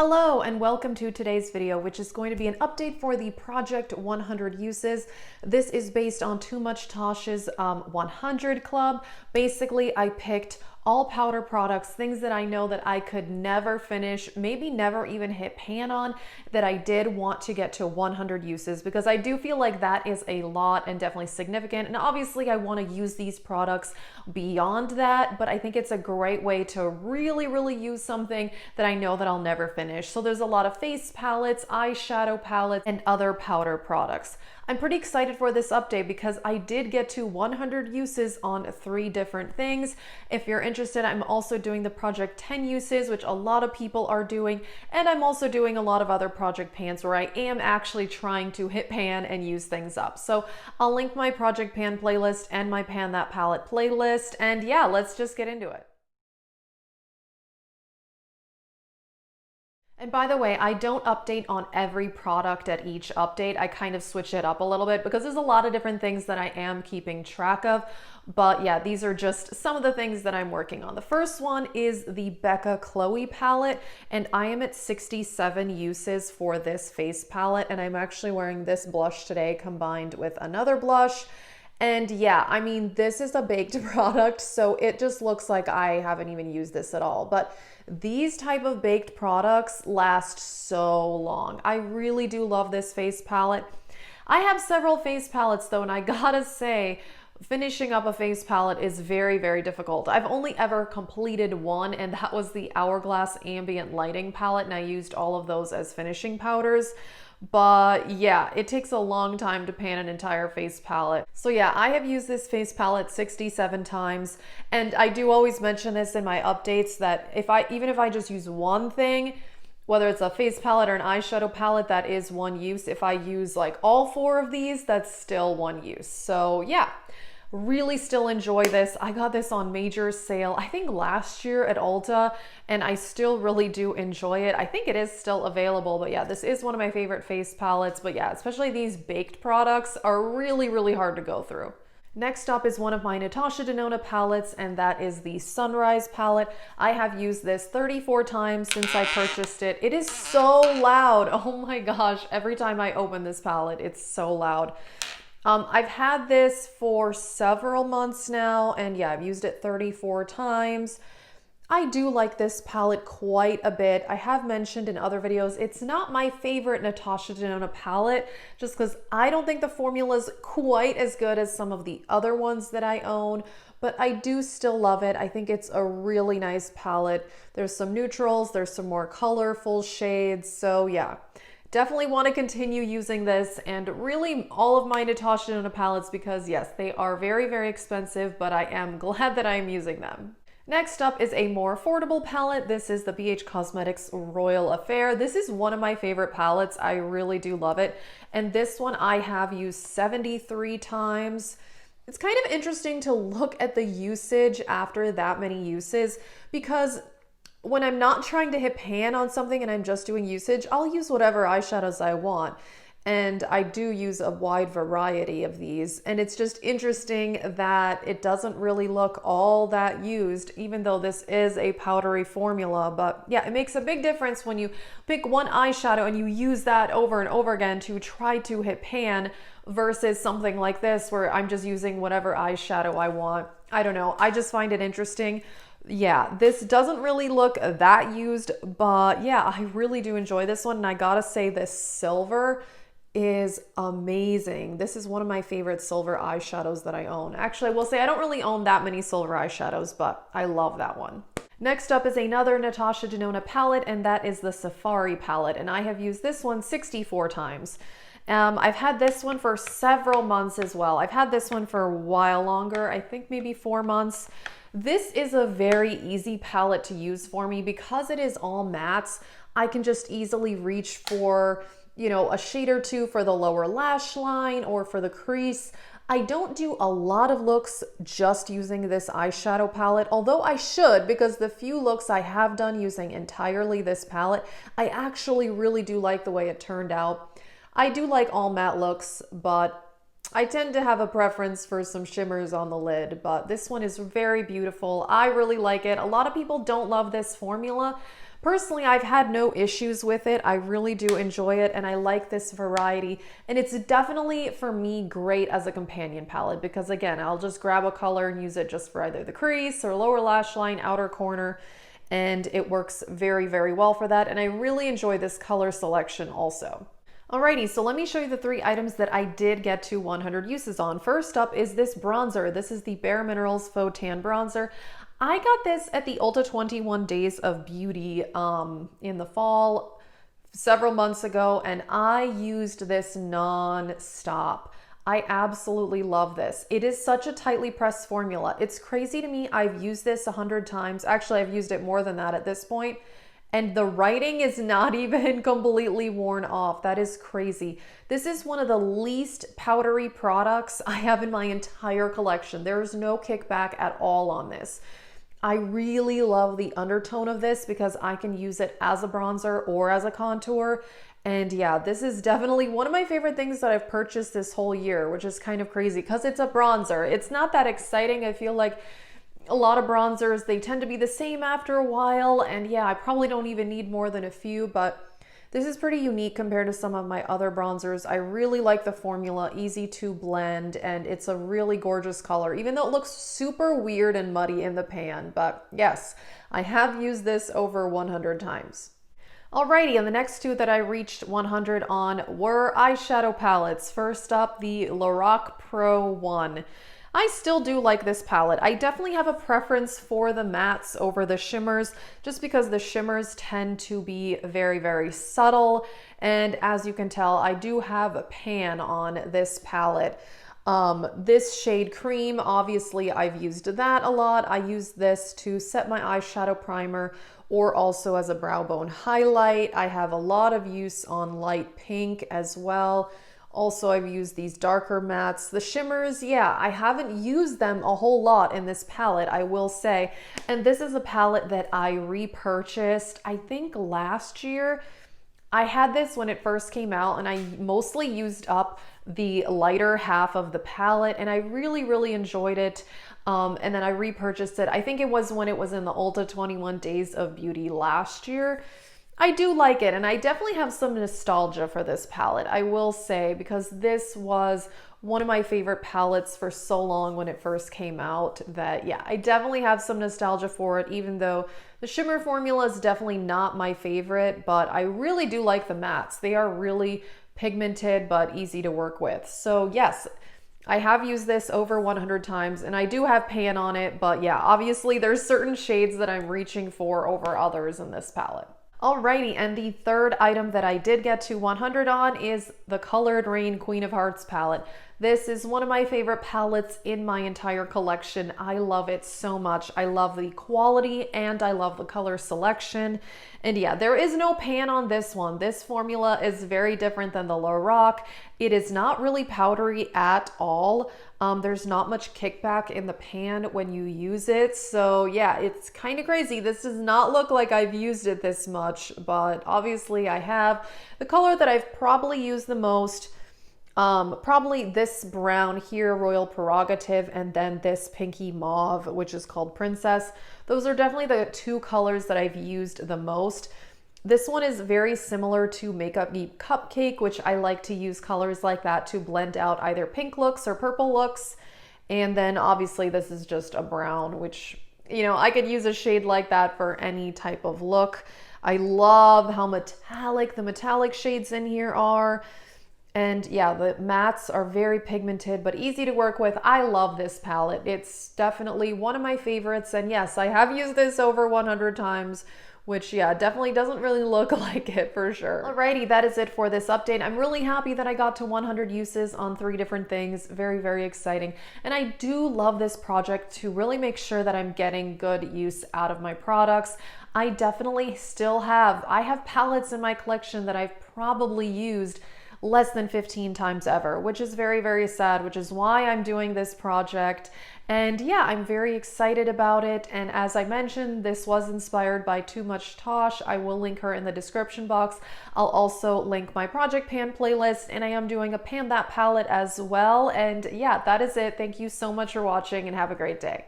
Hello and welcome to today's video, which is going to be an update for the Project 100 uses. This is based on Too Much Tash's 100 club. Basically, I picked all powder products, things that I know that I could never finish, maybe never even hit pan on, that I did want to get to 100 uses because I do feel like that is a lot and definitely significant. And obviously I want to use these products beyond that, but I think it's a great way to really use something that I know that I'll never finish. So there's a lot of face palettes, eyeshadow palettes, and other powder products. I'm pretty excited for this update because I did get to 100 uses on 3 different things. If you're interested, I'm also doing the Project 10 uses, which a lot of people are doing, and I'm also doing a lot of other Project pans where I am actually trying to hit pan and use things up. So I'll link my Project Pan playlist and my Pan That Palette playlist, and yeah, let's just get into it. And by the way, I don't update on every product at each update. I kind of switch it up a little bit because there's a lot of different things that I am keeping track of. But yeah, these are just some of the things that I'm working on. The first one is the Becca Chloe palette, and I am at 67 uses for this face palette. And I'm actually wearing this blush today combined with another blush. And yeah, I mean, this is a baked product, so it just looks like I haven't even used this at all. But these type of baked products last so long. I really do love this face palette. I have several face palettes though, and I gotta say, finishing up a face palette is very difficult. I've only ever completed one, and that was the Hourglass Ambient Lighting palette, and I used all of those as finishing powders. But yeah, it takes a long time to pan an entire face palette. So yeah, I have used this face palette 67 times, and I do always mention this in my updates that even if I just use one thing, whether it's a face palette or an eyeshadow palette, that is one use. If I use like all 4 of these, that's still one use. So yeah, really still enjoy this. I got this on major sale, I think last year at Ulta, and I still really do enjoy it. I think it is still available, but yeah, this is one of my favorite face palettes. But yeah, especially these baked products are really hard to go through. Next up is one of my Natasha Denona palettes, and that is the Sunrise palette. I have used this 34 times since I purchased it. It is so loud. Oh my gosh, every time I open this palette, it's so loud. I've had this for several months now, and yeah, I've used it 34 times. I do like this palette quite a bit. I have mentioned in other videos, it's not my favorite Natasha Denona palette, just because I don't think the formula is quite as good as some of the other ones that I own, but I do still love it. I think it's a really nice palette. There's some neutrals, there's some more colorful shades, so yeah. Definitely want to continue using this, and really all of my Natasha Denona palettes, because yes, they are very expensive, but I am glad that I am using them. Next up is a more affordable palette. This is the BH Cosmetics Royal Affair. This is one of my favorite palettes. I really do love it. And this one I have used 73 times. It's kind of interesting to look at the usage after that many uses, because when I'm not trying to hit pan on something and I'm just doing usage, I'll use whatever eyeshadows I want. And I do use a wide variety of these. And it's just interesting that it doesn't really look all that used, even though this is a powdery formula. But yeah, it makes a big difference when you pick one eyeshadow and you use that over and over again to try to hit pan versus something like this where I'm just using whatever eyeshadow I want. I don't know. I just find it interesting. Yeah, this doesn't really look that used, but yeah, I really do enjoy this one. And I gotta say, this silver is amazing. This is one of my favorite silver eyeshadows that I own. Actually, I will say I don't really own that many silver eyeshadows, but I love that one. Next up is another Natasha Denona palette, and that is the Safari palette. And I have used this one 64 times. I've had this one for several months as well. I've had this one for a while longer, I think maybe 4 months. This is a very easy palette to use for me because it is all mattes. I can just easily reach for, you know, a shade or two for the lower lash line or for the crease. I don't do a lot of looks just using this eyeshadow palette, although I should, because the few looks I have done using entirely this palette, I actually really do like the way it turned out. I do like all matte looks, but I tend to have a preference for some shimmers on the lid, but this one is very beautiful. I really like it. A lot of people don't love this formula, Personally, I've had no issues with it. I really do enjoy it and I like this variety. And it's definitely, for me, great as a companion palette because again, I'll just grab a color and use it just for either the crease or lower lash line, outer corner, and it works very, very well for that. And I really enjoy this color selection also. Alrighty, so let me show you the 3 items that I did get to 100 uses on. First up is this bronzer. This is the Bare Minerals Faux Tan Bronzer. I got this at the Ulta 21 Days of Beauty in the fall several months ago, and I used this non-stop. I absolutely love this. It is such a tightly pressed formula. It's crazy to me. I've used this 100 times. Actually, I've used it more than that at this point. And the writing is not even completely worn off. That is crazy. This is one of the least powdery products I have in my entire collection. There's no kickback at all on this. I really love the undertone of this because I can use it as a bronzer or as a contour. And yeah, this is definitely one of my favorite things that I've purchased this whole year, which is kind of crazy because it's a bronzer. It's not that exciting. I feel like a lot of bronzers, they tend to be the same after a while. And yeah, I probably don't even need more than a few, but this is pretty unique compared to some of my other bronzers. I really like the formula, easy to blend, and it's a really gorgeous color, even though it looks super weird and muddy in the pan. But yes, I have used this over 100 times. Alrighty, and the next 2 that I reached 100 on were eyeshadow palettes. First up, the Loreal Pro One. I still do like this palette. I definitely have a preference for the mattes over the shimmers just because the shimmers tend to be very, very subtle. And as you can tell, I do have a pan on this palette. This shade Cream, obviously I've used that a lot. I use this to set my eyeshadow primer or also as a brow bone highlight. I have a lot of use on light pink as well. Also, I've used these darker mattes. The shimmers, yeah, I haven't used them a whole lot in this palette, I will say. And this is a palette that I repurchased, I think last year. I had this when it first came out and I mostly used up the lighter half of the palette and I really, really enjoyed it. And then I repurchased it. I think it was when it was in the Ulta 21 Days of Beauty last year. I do like it, and I definitely have some nostalgia for this palette, I will say, because this was one of my favorite palettes for so long when it first came out that, yeah, I definitely have some nostalgia for it, even though the shimmer formula is definitely not my favorite, but I really do like the mattes. They are really pigmented, but easy to work with. So yes, I have used this over 100 times and I do have pan on it, but yeah, obviously there's certain shades that I'm reaching for over others in this palette. Alrighty, and the 3rd item that I did get to 100 on is the Colored Rain Queen of Hearts palette. This is one of my favorite palettes in my entire collection. I love it so much. I love the quality and I love the color selection. And yeah, there is no pan on this one. This formula is very different than the Loreal. It is not really powdery at all. There's not much kickback in the pan when you use it. So yeah, it's kind of crazy. This does not look like I've used it this much, but obviously I have. The color that I've probably used the most, probably this brown here, Royal Prerogative, and then this pinky mauve, which is called Princess. Those are definitely the 2 colors that I've used the most. This one is very similar to Makeup Deep Cupcake, which I like to use colors like that to blend out either pink looks or purple looks. And then obviously this is just a brown, which, you know, I could use a shade like that for any type of look. I love how metallic the metallic shades in here are. And yeah, the mattes are very pigmented, but easy to work with. I love this palette. It's definitely one of my favorites. And yes, I have used this over 100 times, which yeah, definitely doesn't really look like it for sure. Alrighty, that is it for this update. I'm really happy that I got to 100 uses on 3 different things. Very, very exciting. And I do love this project to really make sure that I'm getting good use out of my products. I definitely still have, I have palettes in my collection that I've probably used less than 15 times ever, which is very, very sad, which is why I'm doing this project. And yeah, I'm very excited about it. And as I mentioned, this was inspired by Too Much Tash. I will link her in the description box. I'll also link my Project Pan playlist, and I am doing a Pan That palette as well. And yeah, that is it. Thank you so much for watching and have a great day.